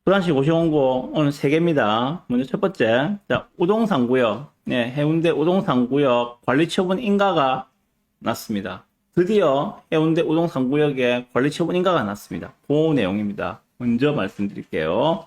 부산시 고시원고 오늘 3개입니다. 먼저 첫 번째, 자, 우동상구역, 네, 해운대 우동상구역 관리처분 인가가 났습니다. 드디어 해운대 우동상구역에 관리처분 인가가 났습니다. 그 내용입니다. 먼저 말씀드릴게요.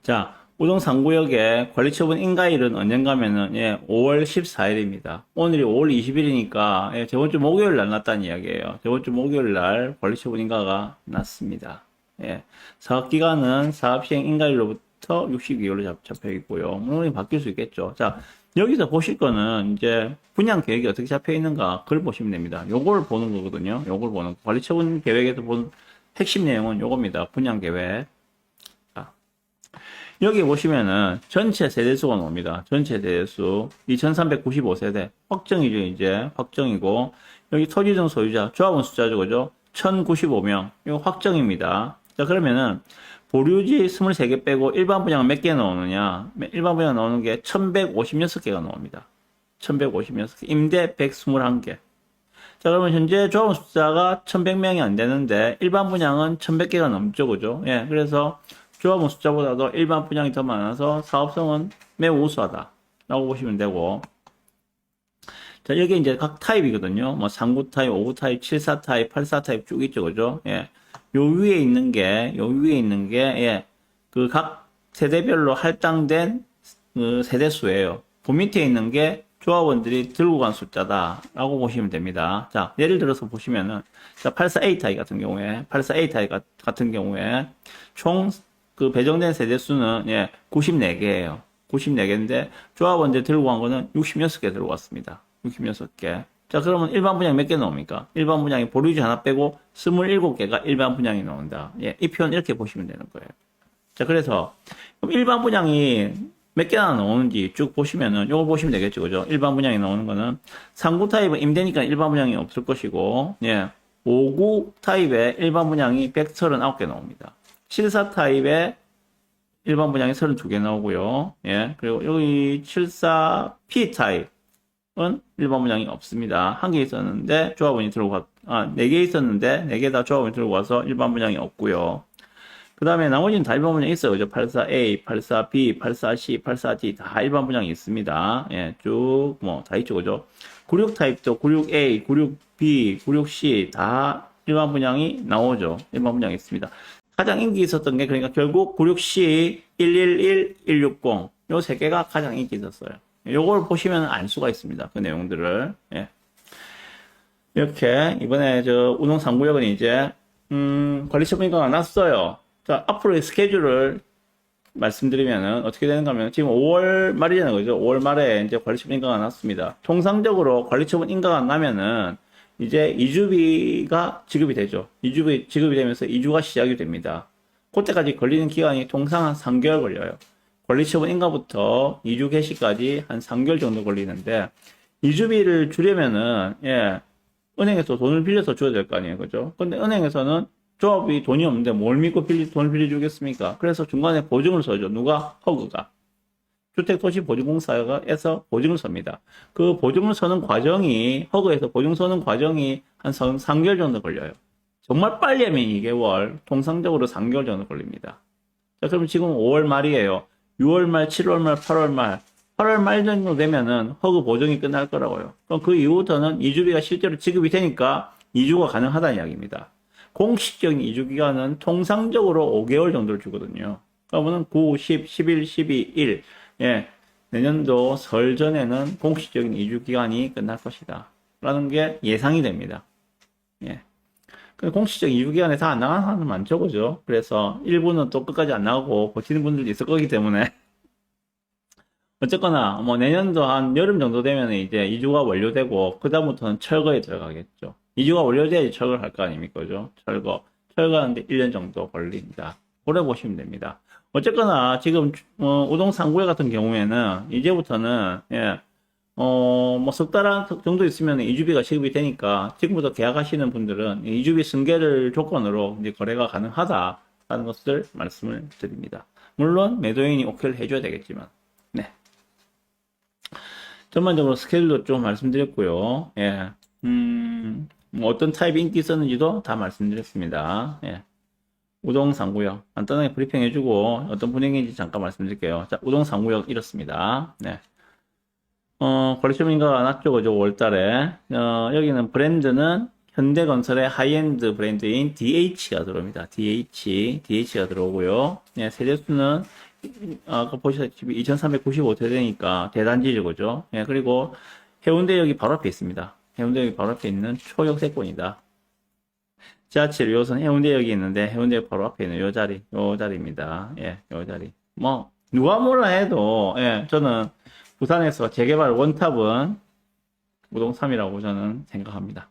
자, 우동상구역에 관리처분 인가일은 언젠가면은, 5월 14일입니다. 오늘이 5월 20일이니까, 저번주 목요일 날 났다는 이야기예요. 저번주 목요일 날 관리처분 인가가 났습니다. 사업기간은 사업시행 인가일로부터 60개월로 잡혀 있고요. 물론 바뀔 수 있겠죠. 자, 여기서 보실 거는 이제 분양 계획이 어떻게 잡혀 있는가, 그걸 보시면 됩니다. 요걸 보는 거거든요. 요걸 보는, 관리처분 계획에서 본 핵심 내용은 요겁니다. 분양 계획. 여기 보시면은 전체 세대수가 나옵니다. 전체 세대수 2395세대 확정이죠. 이제 확정이고, 여기 토지등 소유자 조합원 숫자죠, 그죠? 1095명. 이거 확정입니다. 자, 그러면은 보류지 23개 빼고 일반 분양 몇 개 나오느냐? 일반 분양 나오는 게 1156개가 나옵니다. 1156개. 임대 121개. 자, 그러면 현재 조합원 숫자가 1100명이 안 되는데 일반 분양은 1100개가 넘죠, 그죠? 그래서 조합원 숫자보다도 일반 분양이 더 많아서 사업성은 매우 우수하다 라고 보시면 되고, 자, 여기 이제 각 타입이거든요. 뭐 3구 타입, 5구 타입, 7사 타입, 8사 타입 쭉 있죠, 그죠? 요 위에 있는 게, 그 각 세대별로 할당된 그 세대수예요. 그 밑에 있는 게 조합원들이 들고 간 숫자다 라고 보시면 됩니다. 자, 예를 들어서 보시면은, 자, 84A 타입 같은 경우에, 총 그 배정된 세대수는 94개예요. 94개인데 조합원들 들고 간 거는 66개 들고 왔습니다. 66개. 자, 그러면 일반 분양 몇 개 나옵니까? 일반 분양이 보류지 하나 빼고 27개가 일반 분양이 나온다. 이 표현 이렇게 보시면 되는 거예요. 자, 그래서 그럼 일반 분양이 몇 개나 나오는지 쭉 보시면은 요거 보시면 되겠죠. 그죠? 일반 분양이 나오는 거는 3구 타입은 임대니까 일반 분양이 없을 것이고, 5구 타입에 일반 분양이 139개 나옵니다. 74 타입에 일반 분양이 32개 나오고요. 그리고 여기 74P 타입은 일반 분양이 없습니다. 한 개 있었는데 조합원이 들고 가, 4개 있었는데 4개 다 조합원이 들고 와서 일반 분양이 없고요. 그 다음에 나머지는 다 일반 분양이 있어요. 그죠? 84A, 84B, 84C, 84D 다 일반 분양이 있습니다. 쭉 뭐 다 있죠. 그죠? 96 타입도 96A, 96B, 96C 다 일반 분양이 나오죠. 일반 분양이 있습니다. 가장 인기 있었던 게, 그러니까 결국 96C, 111, 160, 요 세 개가 가장 인기 있었어요. 요걸 보시면 알 수가 있습니다. 그 내용들을. 이렇게, 이번에 우동상구역은 이제, 관리처분 인가가 났어요. 자, 앞으로의 스케줄을 말씀드리면은 어떻게 되는가 하면, 지금 5월 말이잖아요. 그죠? 5월 말에 이제 관리처분 인가가 났습니다. 통상적으로 관리처분 인가가 나면은, 이제 이주비가 지급이 되죠. 이주비 지급이 되면서 이주가 시작이 됩니다. 그때까지 걸리는 기간이 통상 한 3개월 걸려요. 관리처분 인가부터 이주 개시까지 한 3개월 정도 걸리는데, 이주비를 주려면은 은행에서 돈을 빌려서 줘야 될 거 아니에요, 그죠? 근데 은행에서는 조합이 돈이 없는데 뭘 믿고 돈을 빌려주겠습니까? 그래서 중간에 보증을 서죠. 누가? 허그가. 주택도시보증공사에서 보증을 섭니다. 그 보증을 서는 과정이, 허그에서 보증 서는 과정이 한 3개월 정도 걸려요. 정말 빨리 하면 2개월, 통상적으로 3개월 정도 걸립니다. 자, 그럼 지금 5월 말이에요. 6월 말, 7월 말, 8월 말. 8월 말 정도 되면은 허그 보증이 끝날 거라고요. 그럼 그 이후부터는 이주비가 실제로 지급이 되니까 이주가 가능하다는 이야기입니다. 공식적인 이주 기간은 통상적으로 5개월 정도를 주거든요. 그러면은 9, 10, 11, 12, 1. 내년도 설 전에는 공식적인 이주 기간이 끝날 것이다 라는 게 예상이 됩니다. 근데 공식적인 이주 기간에 다 안 나가는 사람은 많죠, 그죠? 그래서 일부는 또 끝까지 안 나가고 버티는 분들도 있을 거기 때문에 어쨌거나 뭐 내년도 한 여름 정도 되면 이제 이주가 완료되고 그 다음부터는 철거에 들어가겠죠. 이주가 완료돼야지 철거를 할 거 아닙니까, 그죠? 철거하는데 1년 정도 걸립니다. 오래 보시면 됩니다. 어쨌거나 지금 우동 3구역 같은 경우에는 이제부터는 뭐 석 달 정도 있으면 이주비가 지급이 되니까 지금부터 계약하시는 분들은 이주비 승계를 조건으로 이제 거래가 가능하다라는 것을 말씀을 드립니다. 물론 매도인이 오케이를 해줘야 되겠지만, 전반적으로 스케줄도 좀 말씀드렸고요. 뭐 어떤 타입이 인기 있었는지도 다 말씀드렸습니다. 우동 3구역. 간단하게 브리핑 해주고, 어떤 분위기인지 잠깐 말씀드릴게요. 자, 우동 3구역 이렇습니다. 네. 거래처 인가가 낮죠, 그죠, 5월달에. 여기는 브랜드는 현대건설의 하이엔드 브랜드인 DH가 들어옵니다. DH가 들어오고요. 네, 세대수는, 아까 보시다시피 2395세대니까 대단지죠, 그죠? 네, 그리고 해운대역이 바로 앞에 있습니다. 해운대역이 바로 앞에 있는 초역세권이다. 지하철 1호선 해운대역이 있는데, 해운대역 바로 앞에 있는 요 자리입니다. 예, 요 자리. 뭐, 누가 뭐라 해도, 예, 저는 부산에서 재개발 원탑은 우동 3이라고 저는 생각합니다.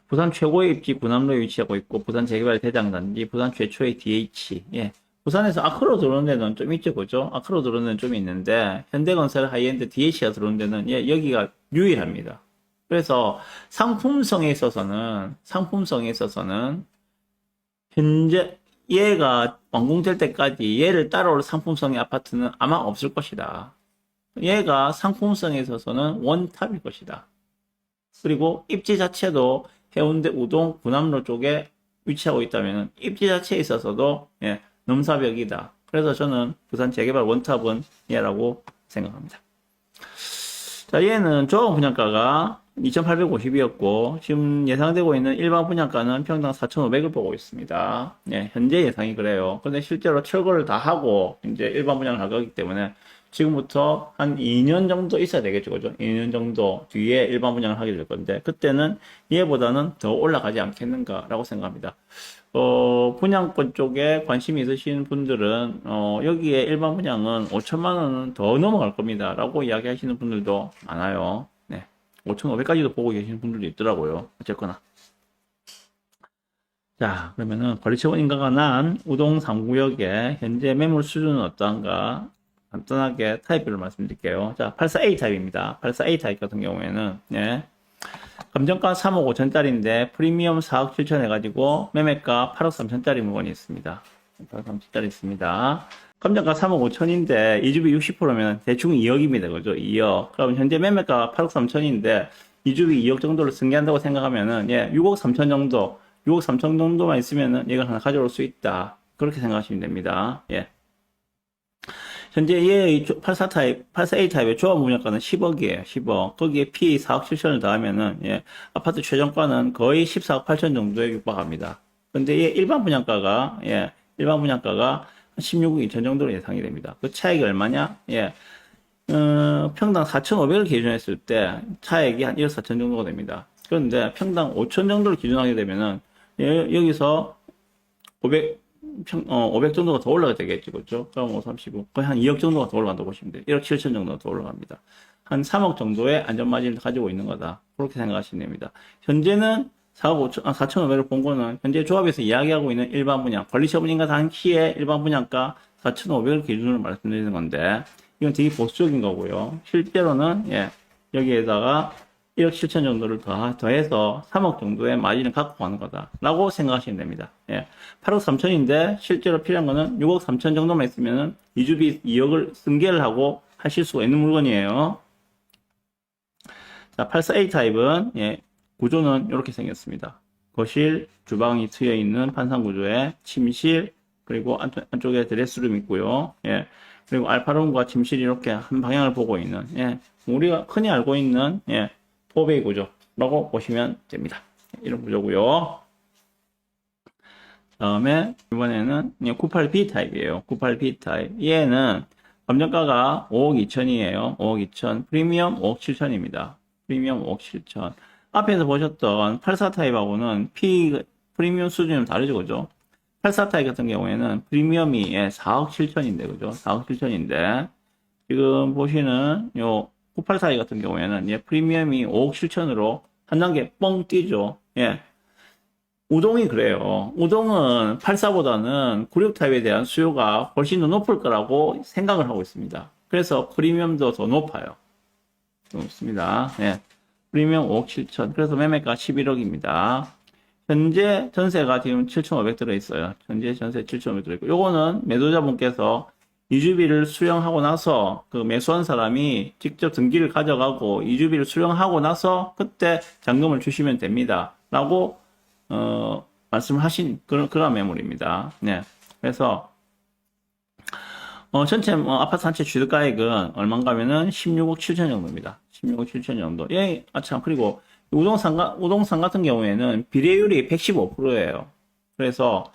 부산 최고의 입지 군함로에 위치하고 있고, 부산 재개발 대장단지, 부산 최초의 DH. 예. 부산에서 아크로 들어오는 데는 좀 있죠, 그죠? 아크로 들어오는 데는 좀 있는데, 현대건설 하이엔드 DH가 들어오는 데는, 예, 여기가 유일합니다. 그래서 상품성에 있어서는, 현재, 얘가 완공될 때까지 얘를 따라올 상품성의 아파트는 아마 없을 것이다. 얘가 상품성에 있어서는 원탑일 것이다. 그리고 입지 자체도 해운대 우동 군함로 쪽에 위치하고 있다면 입지 자체에 있어서도 예, 넘사벽이다. 그래서 저는 부산 재개발 원탑은 얘라고 생각합니다. 자, 얘는 조합 분양가가 2,850이었고 지금 예상되고 있는 일반 분양가는 평당 4,500을 보고 있습니다. 예, 현재 예상이 그래요. 근데 실제로 철거를 다 하고 이제 일반 분양을 할 거기 때문에 지금부터 한 2년 정도 있어야 되겠죠, 그죠? 2년 정도 뒤에 일반 분양을 하게 될 건데 그때는 얘보다는 더 올라가지 않겠는가라고 생각합니다. 분양권 쪽에 관심이 있으신 분들은 여기에 일반 분양은 5천만 원은 더 넘어갈 겁니다 라고 이야기하시는 분들도 많아요. 네, 5,500까지도 보고 계시는 분들도 있더라고요. 어쨌거나 자, 그러면은 거래처원 인가가 난 우동 3구역의 현재 매물 수준은 어떠한가 간단하게 타입별로 말씀드릴게요. 자, 84A 타입입니다. 84A 타입 같은 경우에는 예, 감정가 3억 5천짜리인데 프리미엄 4억 7천 해가지고 매매가 8억 3천짜리 물건이 있습니다. 8억 3천짜리 있습니다. 감정가 3억 5천인데 이주비 60%면 대충 2억입니다. 그죠? 2억. 그럼 현재 매매가 8억 3천인데 이주비 2억 정도를 승계한다고 생각하면은 예, 6억 3천 정도, 6억 3천 정도만 있으면은 얘가 하나 가져올 수 있다. 그렇게 생각하시면 됩니다. 예. 현재 얘의 84A 타입의 조합 분양가는 10억이에요. 10억. 거기에 P 4억 7천을 더하면은, 예, 아파트 최종가는 거의 14억 8천 정도에 육박합니다. 근데 얘 일반 분양가가, 예, 일반 분양가가 16억 2천 정도로 예상이 됩니다. 그 차액이 얼마냐? 예, 평당 4,500을 기준했을 때 차액이 한 1억 4천 정도가 됩니다. 그런데 평당 5천 정도를 기준하게 되면은, 예, 여기서 500 정도가 더 올라가야 되겠죠. 그렇죠? 그럼 5, 35. 거의 한 2억 정도가 더 올라간다고 보시면 돼요. 1억 7천 정도가 더 올라갑니다. 한 3억 정도의 안전마진을 가지고 있는 거다. 그렇게 생각하시면 됩니다. 현재는 4억 5천, 4,500을 본 거는 현재 조합에서 이야기하고 있는 일반 분양, 권리처분인가 당시에 일반 분양가 4,500을 기준으로 말씀드리는 건데, 이건 되게 보수적인 거고요. 실제로는, 예, 여기에다가 1억 7천 정도를 더해서 3억 정도의 마진을 갖고 가는 거다. 라고 생각하시면 됩니다. 예. 8억 3천인데 실제로 필요한 거는 6억 3천 정도만 있으면은 이주비 2억을 승계를 하고 하실 수가 있는 물건이에요. 자, 84A 타입은, 예, 구조는 이렇게 생겼습니다. 거실, 주방이 트여 있는 판상 구조에 침실, 그리고 안쪽에 드레스룸 있고요. 예. 그리고 알파룸과 침실이 이렇게 한 방향을 보고 있는, 예. 우리가 흔히 알고 있는, 예. 4베이 구조라고 보시면 됩니다. 이런 구조고요. 다음에 이번에는 98B 타입이에요. 98B 타입. 얘는 감정가가 5억 2천이에요. 5억 2천. 프리미엄 5억 7천입니다. 프리미엄 5억 7천. 앞에서 보셨던 84 타입하고는 프리미엄 수준이 좀 다르죠, 그죠? 84 타입 같은 경우에는 프리미엄이 4억 7천인데, 그죠? 4억 7천인데, 지금 보시는 요 984 같은 경우에는 예, 프리미엄이 5억 7천으로 한 단계 뻥 뛰죠. 예. 우동이 그래요. 우동은 84보다는 96 타입에 대한 수요가 훨씬 더 높을 거라고 생각을 하고 있습니다. 그래서 프리미엄도 더 높아요. 높습니다. 예. 프리미엄 5억 7천. 그래서 매매가 11억입니다. 현재 전세가 지금 7,500 들어있어요. 현재 전세 7,500 들어있고, 요거는 매도자분께서 이주비를 수령하고 나서 그 매수한 사람이 직접 등기를 가져가고 이주비를 수령하고 나서 그때 잔금을 주시면 됩니다. 라고 말씀하신 그런 매물입니다. 네. 그래서 전체 아파트 한 채 취득가액은 얼마인가면은 16억 7천 정도입니다. 16억 7천 정도. 예, 참 그리고 우동산 같은 경우에는 비례율이 115%예요. 그래서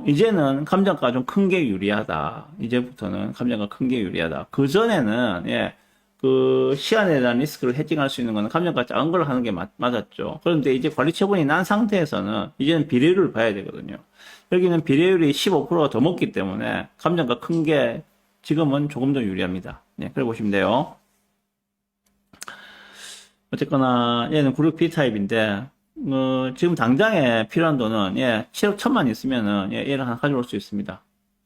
이제는 감정가가 좀 큰 게 유리하다. 이제부터는 감정가가 큰 게 유리하다. 그 전에는 예, 그 시간에 대한 리스크를 해칭할 수 있는 거는 감정가 작은 걸 하는 게 맞았죠. 그런데 이제 관리 처분이 난 상태에서는 이제는 비례율을 봐야 되거든요. 여기는 비례율이 15%가 더 먹기 때문에 감정가 큰 게 지금은 조금 더 유리합니다. 네, 그래 보시면 돼요. 어쨌거나 얘는 그룹 B 타입인데 지금 당장에 필요한 돈은 예, 7억 1천만 있으면은 예, 얘를 하나 가져올 수 있습니다.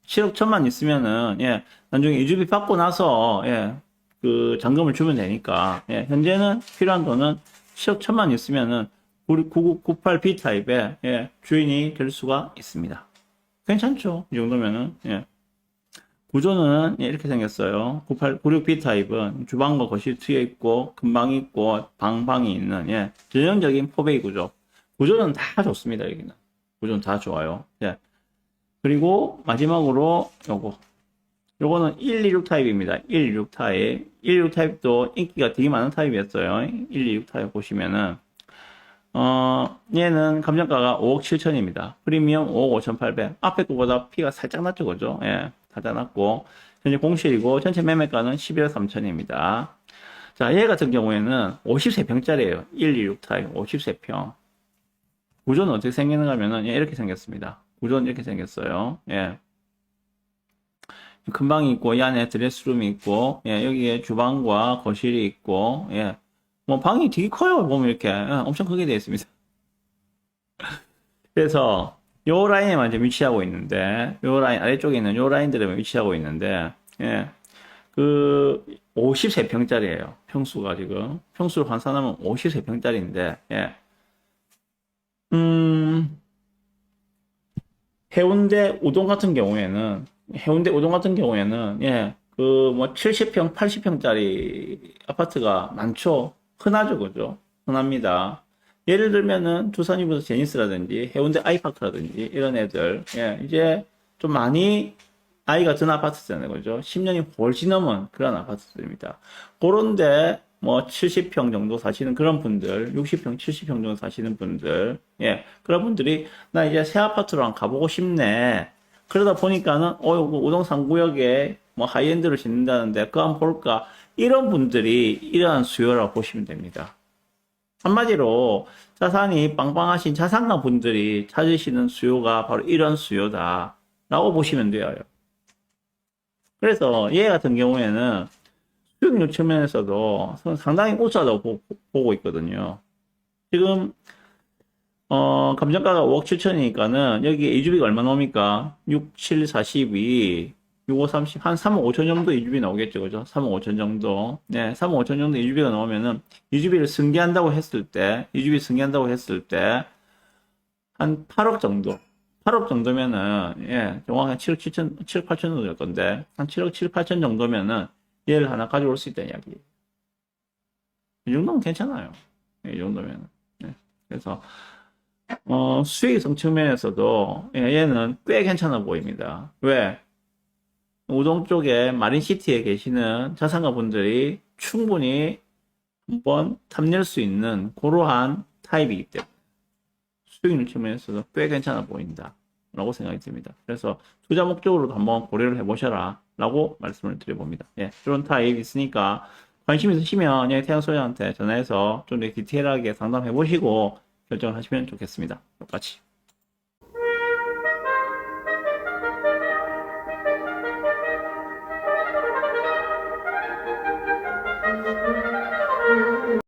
7억 1천만 있으면은 예, 나중에 이주비 받고 나서 예, 그 잔금을 주면 되니까 예, 현재는 필요한 돈은 7억 1천만 있으면은 우리 9998B 타입의 예, 주인이 될 수가 있습니다. 괜찮죠? 이 정도면은 예. 구조는 예, 이렇게 생겼어요. 96B 타입은 주방과 거실 트여 있고 금방이 있고 방이 있는 예, 전형적인 포베이 구조. 구조는 다 좋습니다. 여기는 구조는 다 좋아요. 예. 그리고 마지막으로 요거는 126 타입입니다. 126 타입. 126 타입도 인기가 되게 많은 타입이었어요. 126 타입 보시면은 얘는 감정가가 5억 7천입니다. 프리미엄 5억 5,800. 앞에 거보다 피가 살짝 낮죠, 그죠? 예, 살짝 낮고. 현재 공실이고, 전체 매매가는 11억 3천입니다. 자, 얘 같은 경우에는 53평짜리예요. 126 타입, 53평. 구조는 어떻게 생기는가 하면은, 예, 이렇게 생겼습니다. 구조는 이렇게 생겼어요. 예. 큰 방이 있고, 이 안에 드레스룸이 있고, 예, 여기에 주방과 거실이 있고, 예. 뭐 방이 되게 커요. 보면 이렇게 엄청 크게 되어 있습니다. 그래서 요 라인에만 이제 위치하고 있는데 요 라인 아래쪽에 있는 요 라인들에만 위치하고 있는데 예. 그 53평짜리예요. 평수가 지금 평수를 환산하면 53평짜리인데 예. 해운대 우동 같은 경우에는 예. 그 뭐 70평, 80평짜리 아파트가 많죠. 흔하죠, 그죠? 흔합니다. 예를 들면은 두산 이브스 제니스라든지 해운대 아이파크라든지 이런 애들, 예, 이제 좀 많이 나이가 든 아파트잖아요, 그죠? 10년이 훨씬 넘은 그런 아파트들입니다. 그런데 뭐 70평 정도 사시는 그런 분들, 60평, 70평 정도 사시는 분들, 예, 그런 분들이 나 이제 새 아파트로 한 가보고 싶네. 그러다 보니까는 우동산 구역에 뭐 하이엔드를 짓는다는데 그거 한번 볼까? 이런 분들이 이러한 수요라고 보시면 됩니다. 한마디로 자산이 빵빵하신 자산가 분들이 찾으시는 수요가 바로 이런 수요다 라고 보시면 돼요. 그래서 얘 같은 경우에는 수익률 측면에서도 상당히 우수하다고 보고 있거든요. 지금 감정가가 5억 7천이니까는 여기 이주비가 얼마 나옵니까? 6, 7, 42 6, 5, 30, 한 3억 5천 정도 이주비 나오겠죠, 그죠? 3억 5천 정도. 네, 3억 5천 정도 이주비가 나오면은, 이주비를 승계한다고 했을 때, 한 8억 정도. 8억 정도면은, 예, 정확히 7억 7천, 7억 8천 정도 될 건데, 한 7억 7, 8천 정도면은, 얘를 하나 가져올 수 있다는 이야기. 이 정도면 괜찮아요. 이 정도면은. 네. 그래서, 수익성 측면에서도, 예, 얘는 꽤 괜찮아 보입니다. 왜? 우동 쪽에 마린시티에 계시는 자산가 분들이 충분히 한번 탐낼 수 있는 그러한 타입이기 때문에 수익률 측면에서도 꽤 괜찮아 보인다 라고 생각이 듭니다. 그래서 투자 목적으로도 한번 고려를 해보셔라 라고 말씀을 드려봅니다. 예, 이런 타입 있으니까 관심 있으시면 예, 태양소장한테 전화해서 좀 더 디테일하게 상담해 보시고 결정을 하시면 좋겠습니다. 똑같이.